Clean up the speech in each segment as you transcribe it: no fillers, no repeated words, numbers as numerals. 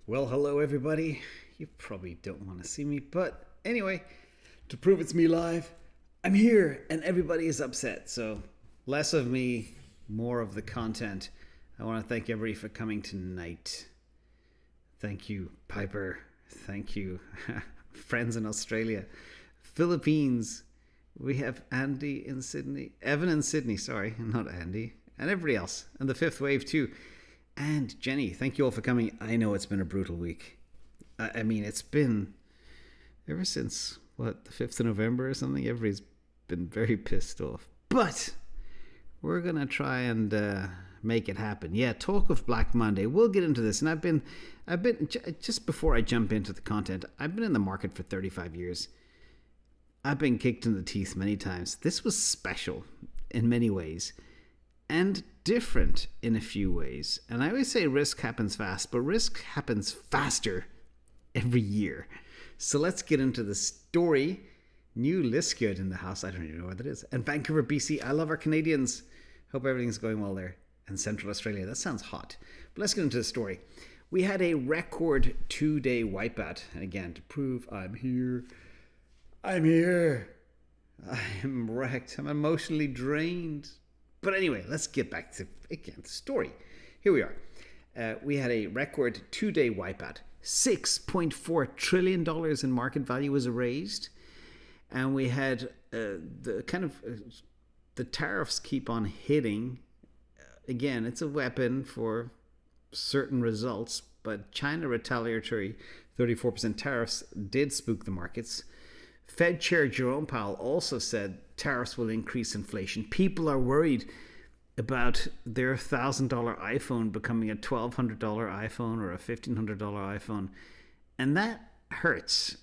Well, hello everybody. You probably don't want to see me, but anyway, to prove it's me live, I'm here and everybody is upset. So less of me, more of the content. I want to thank everybody for coming tonight. Thank you, Piper. Thank you, friends in Australia, Philippines. We have Andy in Sydney, Evan in Sydney, sorry, not Andy, and everybody else, and the fifth wave too. And Jenny, thank you all for coming. I know it's been a brutal week. I mean, it's been ever since, the 5th of November or something? Everybody's been very pissed off. But we're going to try and make it happen. Yeah, talk of Black Monday. We'll get into this. And I've been, just before I jump into the content, I've been in the market for 35 years. I've been kicked in the teeth many times. This was special in many ways. And different in a few ways. And I always say risk happens fast, but risk happens faster every year. So let's get into the story. New Liskeard in the house. I don't even know what that is. And Vancouver, BC. I love our Canadians. Hope everything's going well there. And Central Australia. That sounds hot. But let's get into the story. We had a record 2-day wipeout. And again, to prove I'm here. I'm wrecked. I'm emotionally drained. But anyway, let's get back to, again, the story. Here we are. We had a record 2-day wipeout. $6.4 trillion in market value was erased. And we had the tariffs keep on hitting. Again, it's a weapon for certain results. But China retaliatory 34% tariffs did spook the markets. Fed Chair Jerome Powell also said tariffs will increase inflation. People are worried about their $1,000 iPhone becoming a $1,200 iPhone or a $1,500 iPhone. And that hurts.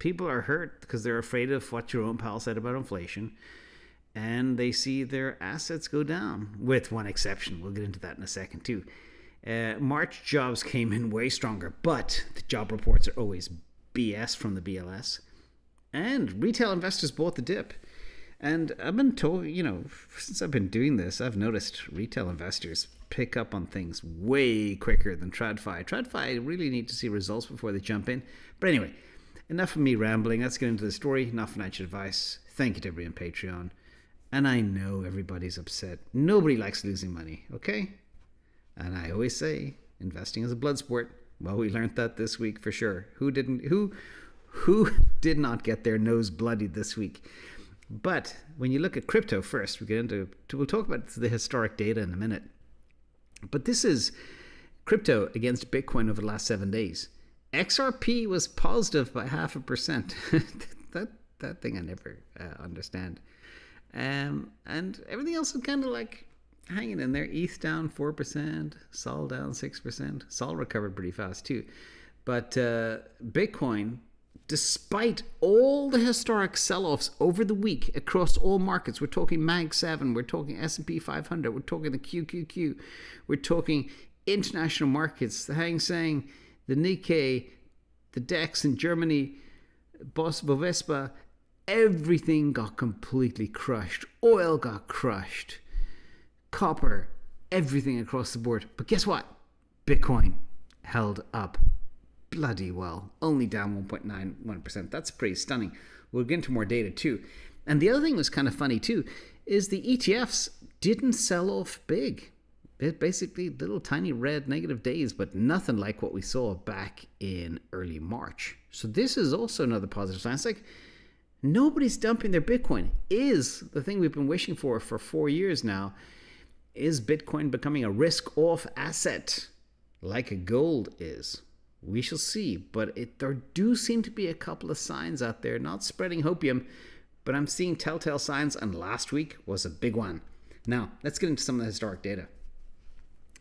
People are hurt because they're afraid of what Jerome Powell said about inflation. And they see their assets go down, with one exception. We'll get into that in a second too. March jobs came in way stronger, but the job reports are always BS from the BLS. And retail investors bought the dip. And I've been told, since I've been doing this, I've noticed retail investors pick up on things way quicker than TradFi. TradFi really need to see results before they jump in. But anyway, enough of me rambling. Let's get into the story. Not financial advice. Thank you to everybody on Patreon. And I know everybody's upset. Nobody likes losing money, okay? And I always say, investing is a blood sport. Well, we learned that this week for sure. Who did not get their nose bloodied this week? But when you look at crypto first, we'll talk about the historic data in a minute. But this is crypto against Bitcoin over the last 7 days. XRP was positive by 0.5%. that thing I never understand. And everything else is kind of like hanging in there. ETH down 4%, Sol down 6%. Sol recovered pretty fast too. But Bitcoin, despite all the historic sell-offs over the week across all markets, we're talking Mag 7, we're talking S&P 500, we're talking the QQQ, we're talking international markets, the Hang Seng, the Nikkei, the DAX in Germany, Bovespa, everything got completely crushed. Oil got crushed. Copper, everything across the board. But guess what? Bitcoin held up bloody well, only down 1.91%. That's pretty stunning. We'll get into more data too. And the other thing that's kind of funny too is the ETFs didn't sell off big. It basically little tiny red negative days, but nothing like what we saw back in early March. So this is also another positive sign. It's like nobody's dumping their Bitcoin. Is the thing we've been wishing for 4 years now. Is Bitcoin becoming a risk-off asset like a gold is? We shall see, but there do seem to be a couple of signs out there, not spreading hopium, but I'm seeing telltale signs, and last week was a big one. Now, let's get into some of the historic data.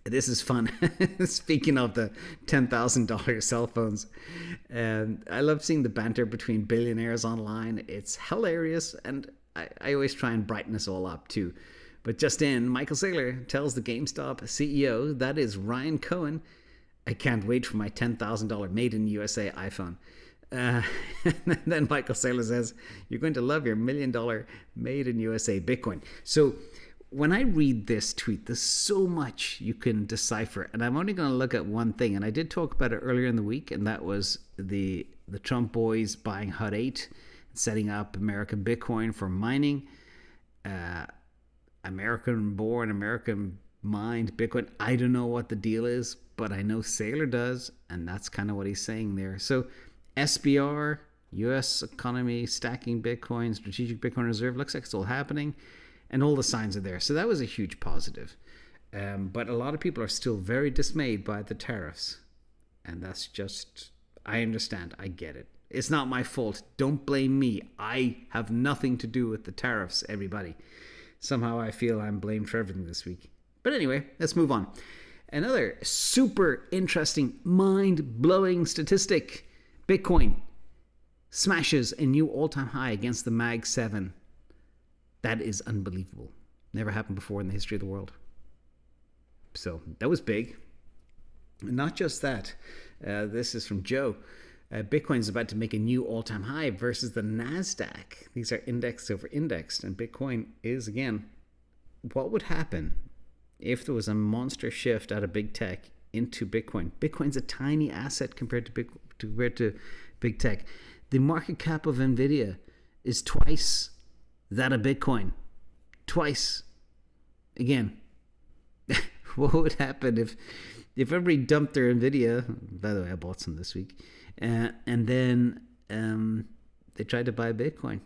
This is fun. Speaking of the $10,000 cell phones, I love seeing the banter between billionaires online. It's hilarious, and I always try and brighten us all up too. But just in, Michael Saylor tells the GameStop CEO, that is Ryan Cohen, I can't wait for my $10,000 made in USA iPhone. And then Michael Saylor says, you're going to love your $1 million made in USA Bitcoin. So when I read this tweet, there's so much you can decipher, and I'm only going to look at one thing. And I did talk about it earlier in the week, and that was the Trump boys buying Hut 8, setting up American Bitcoin for mining, American-born, American-mined Bitcoin. I don't know what the deal is, but I know Saylor does, and that's kind of what he's saying there. So SBR, U.S. economy, stacking Bitcoin, strategic Bitcoin reserve, looks like it's all happening. And all the signs are there. So that was a huge positive. But a lot of people are still very dismayed by the tariffs. And that's just, I understand. I get it. It's not my fault. Don't blame me. I have nothing to do with the tariffs, everybody. Somehow I feel I'm blamed for everything this week. But anyway, let's move on. Another super interesting, mind-blowing statistic. Bitcoin smashes a new all-time high against the Mag 7. That is unbelievable. Never happened before in the history of the world. So that was big. And not just that. This is from Joe. Bitcoin is about to make a new all-time high versus the NASDAQ. These are indexed over indexed. And Bitcoin is, again, what would happen if there was a monster shift out of big tech into Bitcoin? Bitcoin's a tiny asset compared to big tech. The market cap of NVIDIA is twice that of Bitcoin. Twice. Again, what would happen if everybody dumped their NVIDIA? By the way, I bought some this week. And then they tried to buy Bitcoin.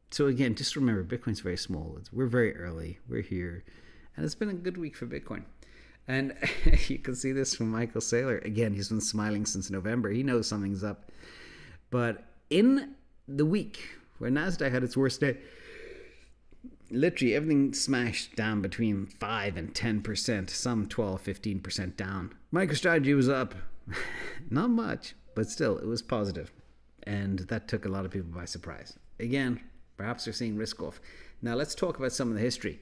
So again, just remember, Bitcoin's very small. We're very early. We're here. And it's been a good week for Bitcoin. And you can see this from Michael Saylor. Again, he's been smiling since November. He knows something's up. But in the week where NASDAQ had its worst day, literally everything smashed down between 5 and 10%, some 12, 15% down. MicroStrategy was up. Not much, but still, it was positive. And that took a lot of people by surprise. Again, perhaps they're seeing risk off. Now, let's talk about some of the history.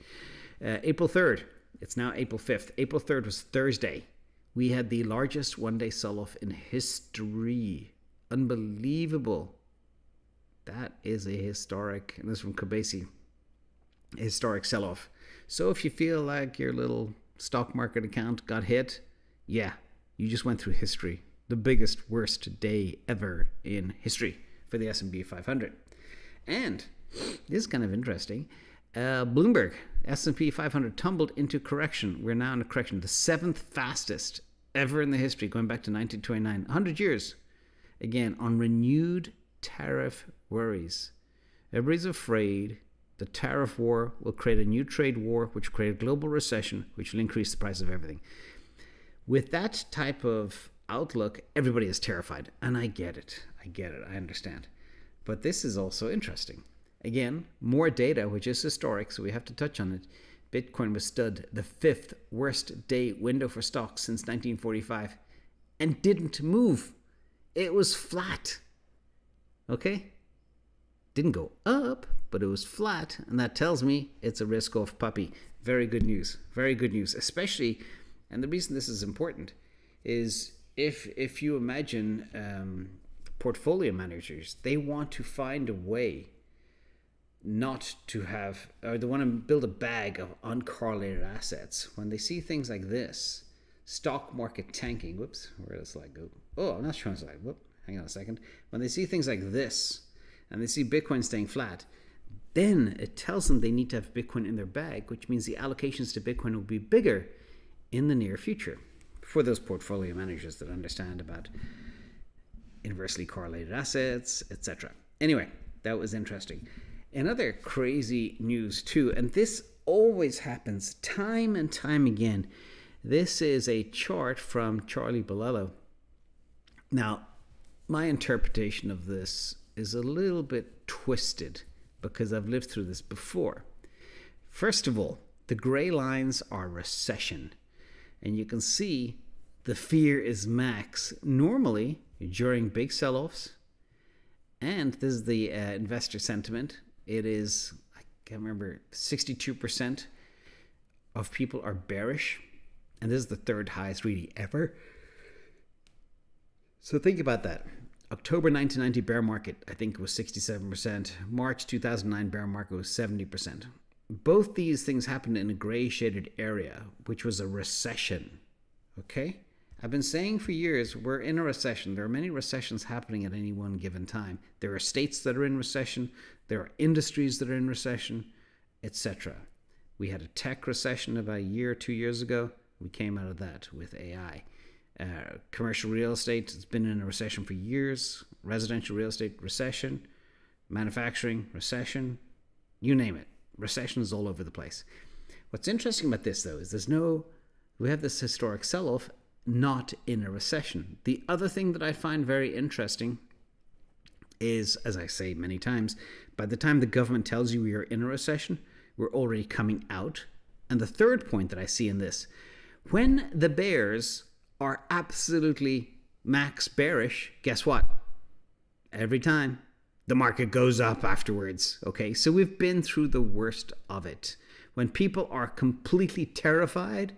April 3rd, it's now April 5th. April 3rd was Thursday. We had the largest one-day sell-off in history. Unbelievable. That is a historic, and this is from Kobasi, historic sell-off. So if you feel like your little stock market account got hit, yeah, you just went through history. The biggest, worst day ever in history for the S&P 500. And this is kind of interesting. Bloomberg, S&P 500 tumbled into correction. We're now in a correction, the 7th fastest ever in the history, going back to 1929. 100 years, again, on renewed tariff worries. Everybody's afraid the tariff war will create a new trade war, which will create a global recession, which will increase the price of everything. With that type of outlook, everybody is terrified. And I get it. I understand. But this is also interesting. Again, more data, which is historic, so we have to touch on it. Bitcoin withstood the 5th worst day window for stocks since 1945 and didn't move. It was flat. Okay? Didn't go up, but it was flat, and that tells me it's a risk-off puppy. Very good news. Very good news. Especially, and the reason this is important is if you imagine portfolio managers, they want to find a way not to have, or they want to build a bag of uncorrelated assets. When they see things like this, stock market tanking, whoops, where does the slide go? Oh, I'm not showing the slide. Whoop, hang on a second. When they see things like this, and they see Bitcoin staying flat, then it tells them they need to have Bitcoin in their bag, which means the allocations to Bitcoin will be bigger in the near future for those portfolio managers that understand about inversely correlated assets, etc. Anyway, that was interesting. Another crazy news too, and this always happens time and time again. This is a chart from Charlie Bolello. Now, my interpretation of this is a little bit twisted because I've lived through this before. First of all, the gray lines are recession, and you can see the fear is max normally during big sell-offs, and this is the investor sentiment. It is, I can't remember, 62% of people are bearish, and this is the third highest really ever. So think about that. October 1990 bear market, I think it was 67%. March 2009 bear market was 70%. both these things happened in a gray shaded area, which was a recession. Okay? I've been saying for years, we're in a recession. There are many recessions happening at any one given time. There are states that are in recession. There are industries that are in recession, etc. We had a tech recession about a year or 2 years ago. We came out of that with AI. Commercial real estate has been in a recession for years. Residential real estate, recession. Manufacturing, recession. You name it. Recession is all over the place. What's interesting about this, though, is we have this historic sell-off, not in a recession. The other thing that I find very interesting is, as I say many times, by the time the government tells you we are in a recession, we're already coming out. And the third point that I see in this, when the bears are absolutely max bearish, guess what? Every time the market goes up afterwards. Okay, so we've been through the worst of it. When people are completely terrified,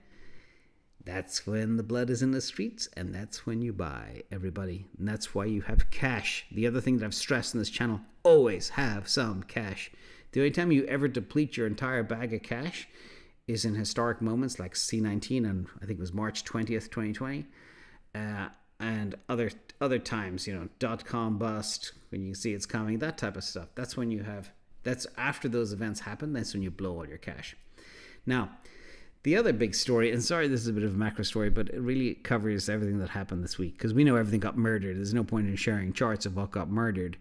that's when the blood is in the streets, and that's when you buy, everybody. And that's why you have cash. The other thing that I've stressed in this channel, always have some cash. The only time you ever deplete your entire bag of cash is in historic moments like C19 and I think it was March 20th, 2020. And other times, .com bust, when you see it's coming, that type of stuff. That's when that's after those events happen, that's when you blow all your cash. Now, the other big story, and sorry this is a bit of a macro story, but it really covers everything that happened this week, because we know everything got murdered. There's no point in sharing charts of what got murdered.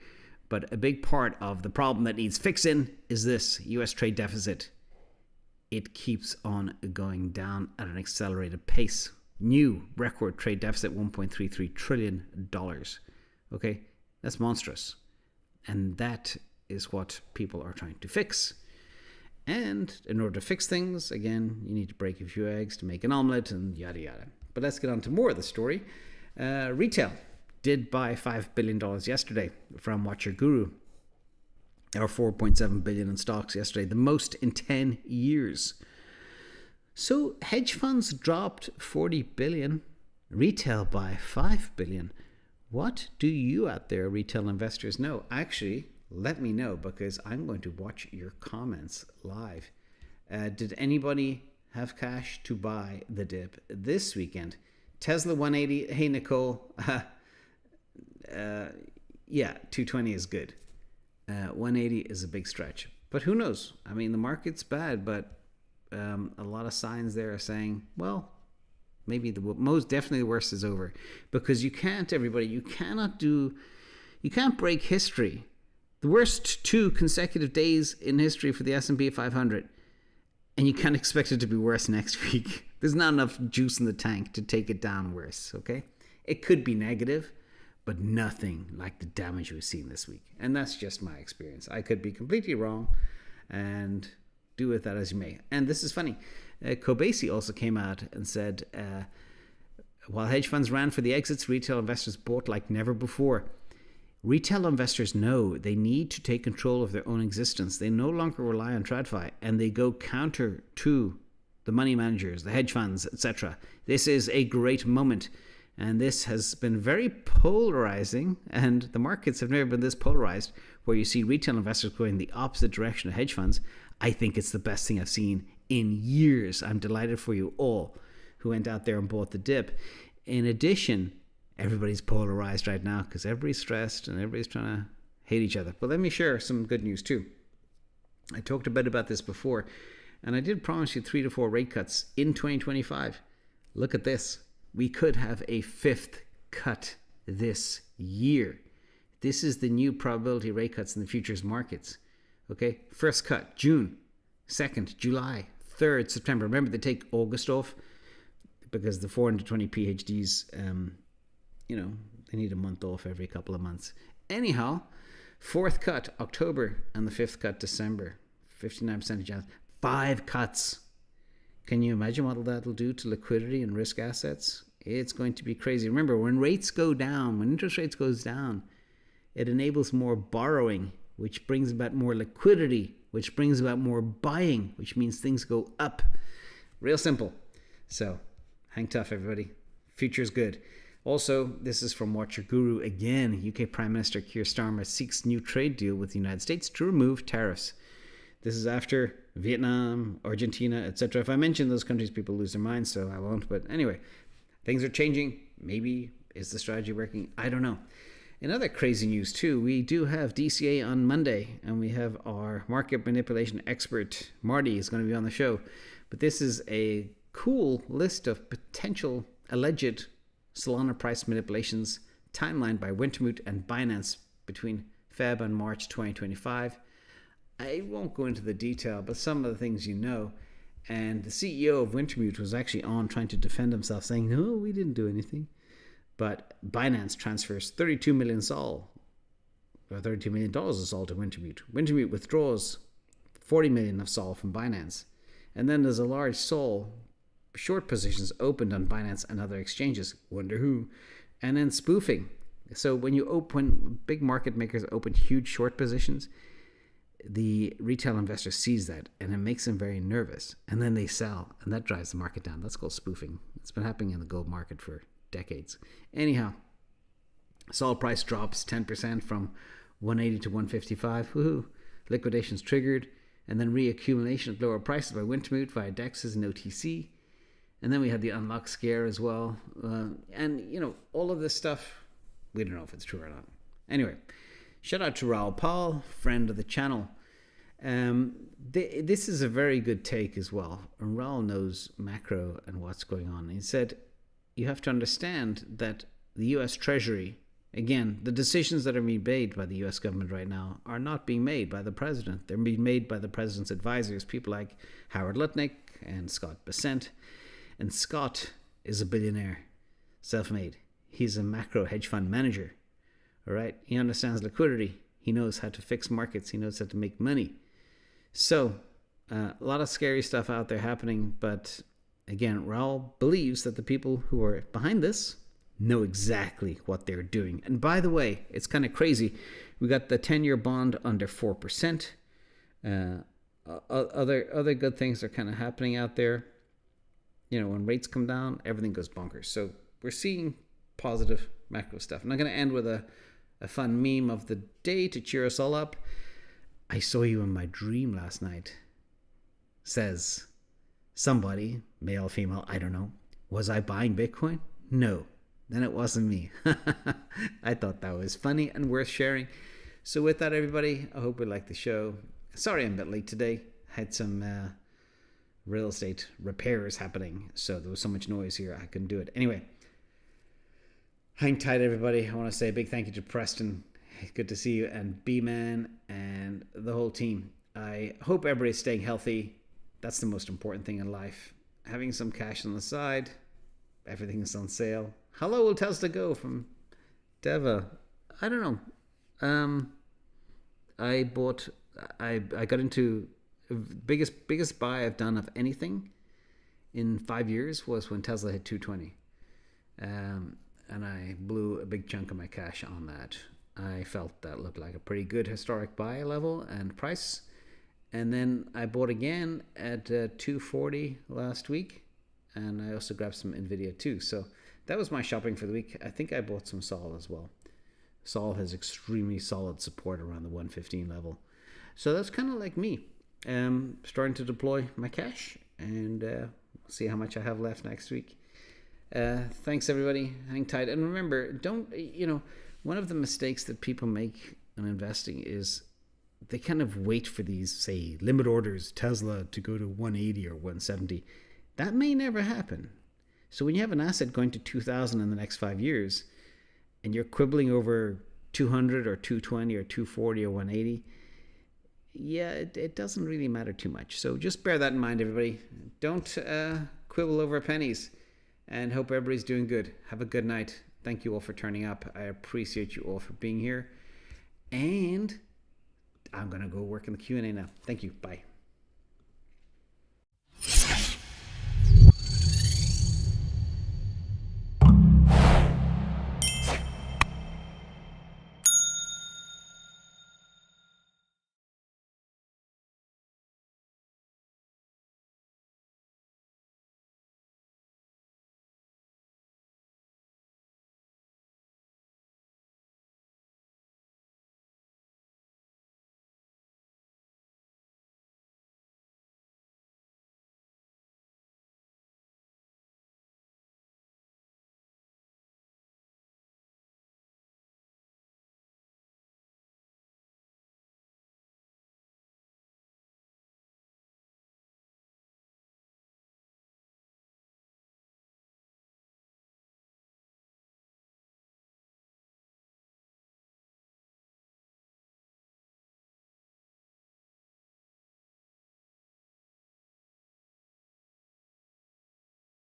But a big part of the problem that needs fixing is this US trade deficit. It keeps on going down at an accelerated pace. New record trade deficit, $1.33 trillion. Okay, that's monstrous. And that is what people are trying to fix. And in order to fix things, again, you need to break a few eggs to make an omelet and yada yada. But let's get on to more of the story. Retail did buy $5 billion yesterday from Watch Your Guru, or $4.7 billion in stocks yesterday, the most in 10 years. So hedge funds dropped $40 billion, retail by $5 billion. What do you out there, retail investors, know? Actually, let me know, because I'm going to watch your comments live. Did anybody have cash to buy the dip this weekend? Tesla 180. Hey, Nicole. Yeah, 220 is good. 180 is a big stretch. But who knows? I mean, the market's bad, but a lot of signs there are saying, well, maybe most definitely the worst is over. Because you can't break history. The worst 2 consecutive days in history for the S&P 500. And you can't expect it to be worse next week. There's not enough juice in the tank to take it down worse, okay? It could be negative, but nothing like the damage we've seen this week. And that's just my experience. I could be completely wrong, and do with that as you may. And this is funny. Kobasi also came out and said, while hedge funds ran for the exits, retail investors bought like never before. Retail investors know they need to take control of their own existence. They no longer rely on TradFi, and they go counter to the money managers, the hedge funds, etc. This is a great moment, and this has been very polarizing, and the markets have never been this polarized, where you see retail investors going the opposite direction of hedge funds. I think it's the best thing I've seen in years. I'm delighted for you all who went out there and bought the dip. In addition, everybody's polarized right now because everybody's stressed and everybody's trying to hate each other. But let me share some good news too. I talked a bit about this before, and I did promise you 3 to 4 rate cuts in 2025. Look at this. We could have a 5th cut this year. This is the new probability rate cuts in the futures markets. Okay, first cut, June. 2nd, July. 3rd, September. Remember, they take August off because the 420 PhDs, they need a month off every couple of months. Anyhow, 4th cut, October, and the 5th cut, December. 59% chance. 5 cuts. Can you imagine what that'll do to liquidity and risk assets? It's going to be crazy. Remember, when rates go down, when interest rates goes down, it enables more borrowing, which brings about more liquidity, which brings about more buying, which means things go up. Real simple. So, hang tough, everybody. Future's good. Also, this is from Watch Your Guru again. UK Prime Minister Keir Starmer seeks new trade deal with the United States to remove tariffs. This is after Vietnam, Argentina, etc. If I mention those countries, people lose their minds, so I won't. But anyway, things are changing. Maybe is the strategy working? I don't know. In other crazy news too, we do have DCA on Monday, and we have our market manipulation expert, Marty, is going to be on the show. But this is a cool list of potential alleged Solana price manipulations timeline by Wintermute and Binance between Feb and March 2025. I won't go into the detail, but some of the things you know. And the CEO of Wintermute was actually on trying to defend himself, saying, no, we didn't do anything. But Binance transfers 32 million SOL, or $32 million of SOL to Wintermute. Wintermute withdraws 40 million of SOL from Binance. And then there's a large SOL short positions opened on Binance and other exchanges. Wonder who? And then spoofing. So when big market makers open huge short positions, the retail investor sees that and it makes them very nervous, and then they sell, and that drives the market down. That's called spoofing. It's been happening in the gold market for decades. Anyhow, SOL price drops 10% from 180 to 155. Woohoo! Liquidations triggered, and then reaccumulation of lower prices by Wintermute via DEXs and OTC. And then we had the unlock scare as well. And all of this stuff, we don't know if it's true or not. Anyway, shout out to Raoul Paul, friend of the channel. This is a very good take as well. And Raoul knows macro and what's going on. He said, you have to understand that the US Treasury, again, the decisions that are being made by the US government right now are not being made by the president. They're being made by the president's advisors, people like Howard Lutnick and Scott Bessent. And Scott is a billionaire, self-made. He's a macro hedge fund manager. All right, he understands liquidity. He knows how to fix markets. He knows how to make money. So a lot of scary stuff out there happening. But again, Raoul believes that the people who are behind this know exactly what they're doing. And by the way, it's kind of crazy. We got the 10-year bond under 4%. Other good things are kind of happening out there. When rates come down, everything goes bonkers. So we're seeing positive macro stuff. And I'm going to end with a fun meme of the day to cheer us all up. I saw you in my dream last night. Says somebody, male, female, I don't know. Was I buying Bitcoin? No. Then it wasn't me. I thought that was funny and worth sharing. So with that, everybody, I hope you liked the show. Sorry I'm a bit late today. Had some real estate repairs happening, so there was so much noise here I couldn't do it. Anyway, hang tight, everybody. I want to say a big thank you to Preston. Good to see you, and B-Man and the whole team. I hope everybody's staying healthy. That's the most important thing in life. Having some cash on the side. Everything's on sale. Hello, will Tesla go from Deva? I don't know. I got into biggest buy I've done of anything in 5 years was when Tesla hit 220, and I blew a big chunk of my cash on that. I felt that looked like a pretty good historic buy level and price, and then I bought again at 240 last week, and I also grabbed some Nvidia too. So that was my shopping for the week. I think I bought some Sol as well. Sol has extremely solid support around the 115 level, so that's kind of like me. Starting to deploy my cash, and see how much I have left next week. Thanks, everybody. Hang tight. And remember, one of the mistakes that people make in investing is they kind of wait for these, say, limit orders, Tesla to go to 180 or 170. That may never happen. So when you have an asset going to 2,000 in the next 5 years, and you're quibbling over 200 or 220 or 240 or 180, yeah, it doesn't really matter too much. So just bear that in mind, everybody. Don't quibble over pennies, and hope everybody's doing good. Have a good night. Thank you all for turning up. I appreciate you all for being here. And I'm going to go work in the Q&A now. Thank you. Bye.